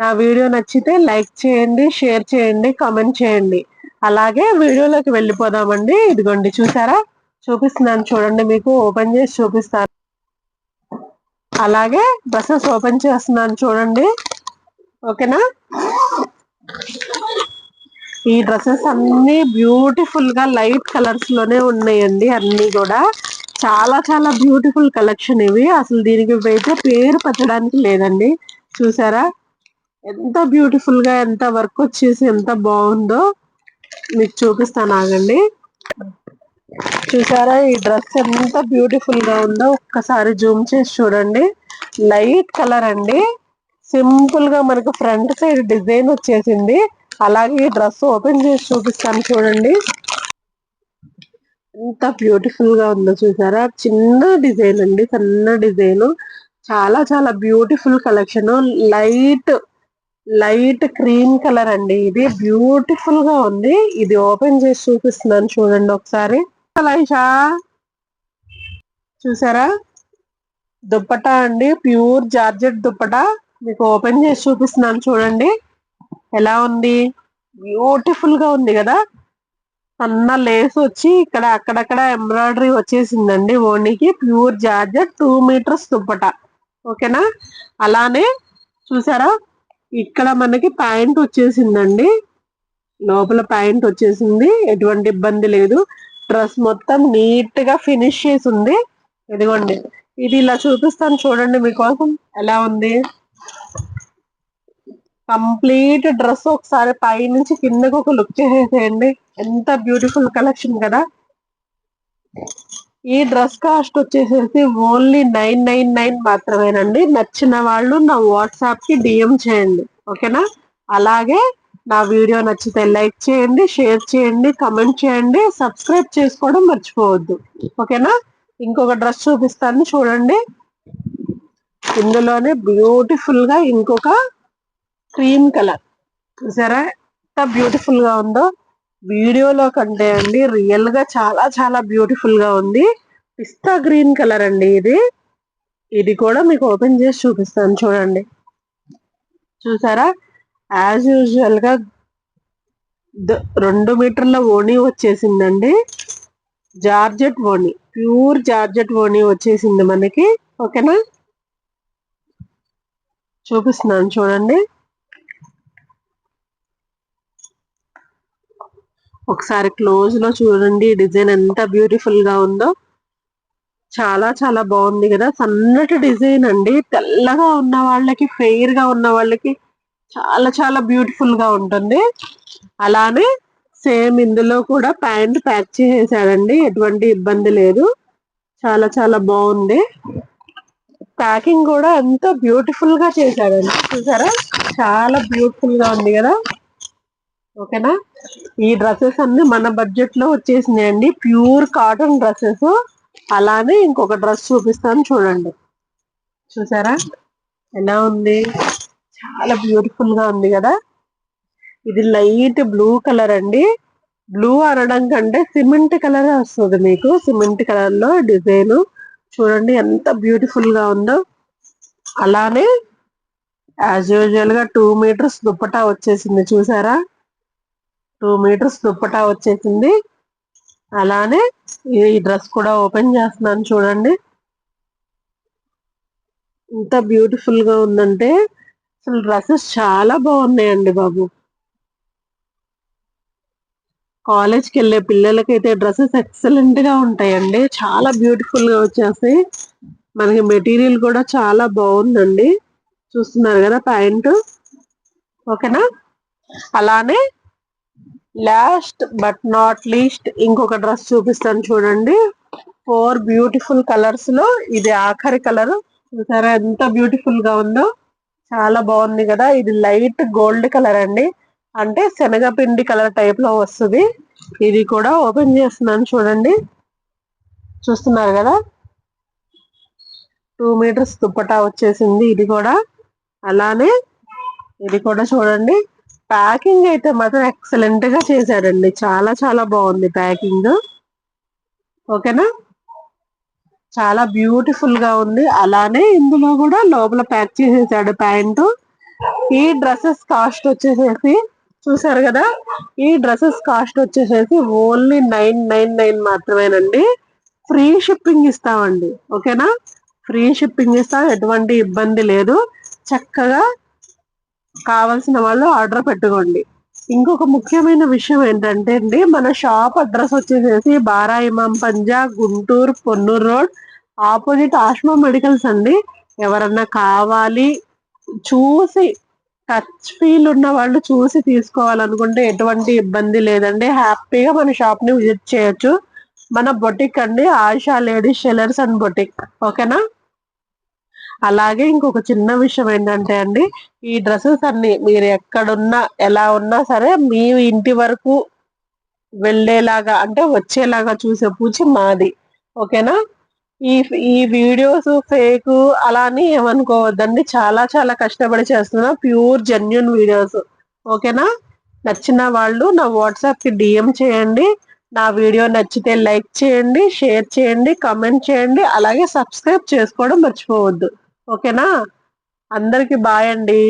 నా వీడియో నచ్చితే లైక్ చేయండి, షేర్ చేయండి, కామెంట్ చేయండి. అలాగే వీడియోలోకి వెళ్ళిపోదామండి. ఇదిగోండి చూసారా, చూపిస్తున్నాను చూడండి, మీకు ఓపెన్ చేసి చూపిస్తాను. అలాగే డ్రెస్సెస్ ఓపెన్ చేస్తున్నాను చూడండి, ఓకేనా. ఈ డ్రెస్సెస్ అన్ని బ్యూటిఫుల్ గా లైట్ కలర్స్ లోనే ఉన్నాయండి. అన్ని కూడా చాలా చాలా బ్యూటిఫుల్ కలెక్షన్ ఇవి. అసలు దీనికి అయితే పేరు పెట్టడానికి లేదండి. చూసారా ఎంత బ్యూటిఫుల్ గా, ఎంత వర్క్ వచ్చేసి ఎంత బాగుందో మీకు చూపిస్తాను, ఆగండి. చూసారా ఈ డ్రెస్ ఎంత బ్యూటిఫుల్ గా ఉందో, ఒక్కసారి జూమ్ చేసి చూడండి. లైట్ కలర్ అండి, సింపుల్ గా మనకు ఫ్రంట్ సైడ్ డిజైన్ వచ్చేసింది. అలాగే ఈ డ్రెస్ ఓపెన్ చేసి చూపిస్తాను చూడండి, ఎంత బ్యూటిఫుల్ గా ఉందో చూసారా. చిన్న డిజైన్ అండి, చిన్న డిజైన్, చాలా చాలా beautiful collection. Light light cream colour అండి, ఇది బ్యూటిఫుల్ గా ఉంది. ఇది ఓపెన్ చేసి చూపిస్తున్నాను చూడండి ఒకసారి. లైషా చూసారా, దుప్పటా అండి, ప్యూర్ జార్జెట్ దుప్పటా. మీకు ఓపెన్ చేసి చూపిస్తున్నాను చూడండి ఎలా ఉంది. బ్యూటిఫుల్ గా ఉంది కదా. సన్న లేస్ వచ్చి ఇక్కడ అక్కడక్కడ ఎంబ్రాయిడరీ వచ్చేసిందండి ఓణికి. ప్యూర్ జార్జెట్ 2 మీటర్స్ దుప్పటా, ఓకేనా. అలానే చూసారా, ఇక్కడ మనకి ప్యాంట్ వచ్చేసిందండి, లోపల ప్యాంట్ వచ్చేసింది, ఎటువంటి ఇబ్బంది లేదు. డ్రెస్ మొత్తం నీట్ గా ఫినిష్ చేసి ఉంది. ఇదిగోండి, ఇది ఇలా చూపిస్తాను చూడండి మీకోసం ఎలా ఉంది. కంప్లీట్ డ్రెస్ ఒకసారి పై నుంచి కిందకు ఒక లుక్ చేసేసేయండి. ఎంత బ్యూటిఫుల్ కలెక్షన్ కదా. ఈ డ్రెస్ కాస్ట్ వచ్చేసేసి ఓన్లీ 999 మాత్రమేనండి. నచ్చిన వాళ్ళు నా వాట్సాప్ కి డిఎం చేయండి, ఓకేనా. అలాగే నా వీడియో నచ్చితే లైక్ చేయండి, షేర్ చేయండి, కమెంట్ చేయండి, సబ్స్క్రైబ్ చేసుకోవడం మర్చిపోవద్దు, ఓకేనా. ఇంకొక డ్రెస్ చూపిస్తాను చూడండి, ఇందులోనే బ్యూటిఫుల్ గా ఇంకొక క్రీమ్ కలర్. చూసారా ఎంత బ్యూటిఫుల్ గా ఉందో. వీడియోలో కంటే అండి రియల్ గా చాలా చాలా బ్యూటిఫుల్ గా ఉంది. పిస్తా గ్రీన్ కలర్ అండి ఇది. ఇది కూడా మీకు ఓపెన్ చేసి చూపిస్తాను చూడండి. చూసారా, యాజ్ యూజువల్ గా 2 మీటర్ల ఓణి వచ్చేసిందండి. జార్జెట్ ఓణి, ప్యూర్ జార్జెట్ ఓణి వచ్చేసింది మనకి, ఓకేనా. చూపిస్తున్నాను చూడండి, ఒకసారి క్లోజ్ లో చూడండి. డిజైన్ ఎంత బ్యూటిఫుల్ గా ఉందో, చాలా చాలా బాగుంది కదా. సన్నటి డిజైన్ అండి, తెల్లగా ఉన్న వాళ్ళకి, ఫెయిర్ గా ఉన్న వాళ్ళకి చాలా చాలా బ్యూటిఫుల్ గా ఉంటుంది. అలానే సేమ్ ఇందులో కూడా ప్యాంట్ ప్యాక్ చేసేసాడండి, ఎటువంటి ఇబ్బంది లేదు. చాలా చాలా బాగుంది. ప్యాకింగ్ కూడా ఎంత బ్యూటిఫుల్ గా చేశాడండి, చూసారా చాలా బ్యూటిఫుల్ గా ఉంది కదా, ఓకేనా. ఈ డ్రెస్సెస్ అన్ని మన బడ్జెట్ లో వచ్చేసినాయండి, ప్యూర్ కాటన్ డ్రెస్సెస్. అలానే ఇంకొక డ్రెస్ చూపిస్తాను చూడండి. చూసారా ఎలా ఉంది, చాలా బ్యూటిఫుల్ గా ఉంది కదా. ఇది లైట్ బ్లూ కలర్ అండి. బ్లూ అనడం కంటే సిమెంట్ కలర్ వస్తుంది మీకు. సిమెంట్ కలర్ లో డిజైన్ చూడండి ఎంత బ్యూటిఫుల్ గా ఉందో. అలానే యాజ్ యూజువల్ గా 2 మీటర్స్ దుప్పటా వచ్చేసింది. చూసారా 2 మీటర్స్ దుప్పటా వచ్చేసింది. అలానే ఈ డ్రెస్ కూడా ఓపెన్ చేస్తున్నాను చూడండి, ఎంత బ్యూటిఫుల్ గా ఉందంటే. అసలు డ్రెస్సెస్ చాలా బాగున్నాయండి బాబు. కాలేజ్కి వెళ్ళే పిల్లలకైతే డ్రెస్సెస్ ఎక్సలెంట్ గా ఉంటాయండి, చాలా బ్యూటిఫుల్ గా వచ్చేస్తాయి. మనకి మెటీరియల్ కూడా చాలా బాగుందండి, చూస్తున్నారు కదా ప్యాంట్, ఓకేనా. అలానే లాస్ట్ బట్ నాట్ లీస్ట్ ఇంకొక డ్రెస్ చూపిస్తాను చూడండి. 4 బ్యూటిఫుల్ కలర్స్ లో ఇది ఆఖరి కలర్. చూసారా ఎంత బ్యూటిఫుల్ గా ఉందో, చాలా బాగుంది కదా. ఇది లైట్ గోల్డ్ కలర్ అండి, అంటే శనగపిండి కలర్ టైప్ లో వస్తుంది. ఇది కూడా ఓపెన్ చేస్తున్నాను చూడండి, చూస్తున్నారు కదా 2 మీటర్స్ దుప్పటా వచ్చేసింది ఇది కూడా. అలానే ఇది కూడా చూడండి, ప్యాకింగ్ అయితే మాత్రం ఎక్సలెంట్ గా చేశాడండి, చాలా చాలా బాగుంది ప్యాకింగ్, ఓకేనా. చాలా బ్యూటిఫుల్ గా ఉంది. అలానే ఇందులో కూడా లోపల ప్యాక్ చేసేసాడు ప్యాంటు. ఈ డ్రెస్సెస్ కాస్ట్ వచ్చేసేసి చూసారు కదా, ఈ డ్రెస్సెస్ కాస్ట్ వచ్చేసేసి ఓన్లీ 999 మాత్రమేనండి. ఫ్రీ షిప్పింగ్ ఇస్తామండి. ఓకేనా, ఫ్రీ షిప్పింగ్ ఇస్తాం, ఎటువంటి ఇబ్బంది లేదు. చక్కగా కావాల్సిన వాళ్ళు ఆర్డర్ పెట్టుకోండి. ఇంకొక ముఖ్యమైన విషయం ఏంటంటే అండి, మన షాప్ అడ్రస్ వచ్చేసేసి Bara Imam Panja, Guntur Ponnur road, opposite Ashma medicals అండి. ఎవరన్నా కావాలి, చూసి టచ్ ఫీల్ ఉన్న వాళ్ళు చూసి తీసుకోవాలనుకుంటే ఎటువంటి ఇబ్బంది లేదండి. హ్యాపీగా మన షాప్ ని విజిట్ చేయొచ్చు. మన బొటిక్ అండి Ayesha ladies tailors and boutique. ఓకేనా. అలాగే ఇంకొక చిన్న విషయం ఏంటంటే అండి, ఈ డ్రెస్సెస్ అన్ని మీరు ఎక్కడున్నా ఎలా ఉన్నా సరే మీ ఇంటి వరకు వెళ్ళేలాగా అంటే వచ్చేలాగా చూసే పూచి మాది. ఓకేనా. ఈ ఈ వీడియోస్ ఫేక్ అలా అని ఏమనుకోవద్దండి. చాలా చాలా కష్టపడి చేస్తున్నా, ప్యూర్ జెన్యున్ వీడియోస్. ఓకేనా. నచ్చిన వాళ్ళు నా వాట్సాప్ కి డిఎం చేయండి. నా వీడియో నచ్చితే లైక్ చేయండి, షేర్ చేయండి, కమెంట్ చేయండి, అలాగే సబ్స్క్రైబ్ చేసుకోవడం మర్చిపోవద్దు. ఓకేనా. అందరికి బాయ్ అండి.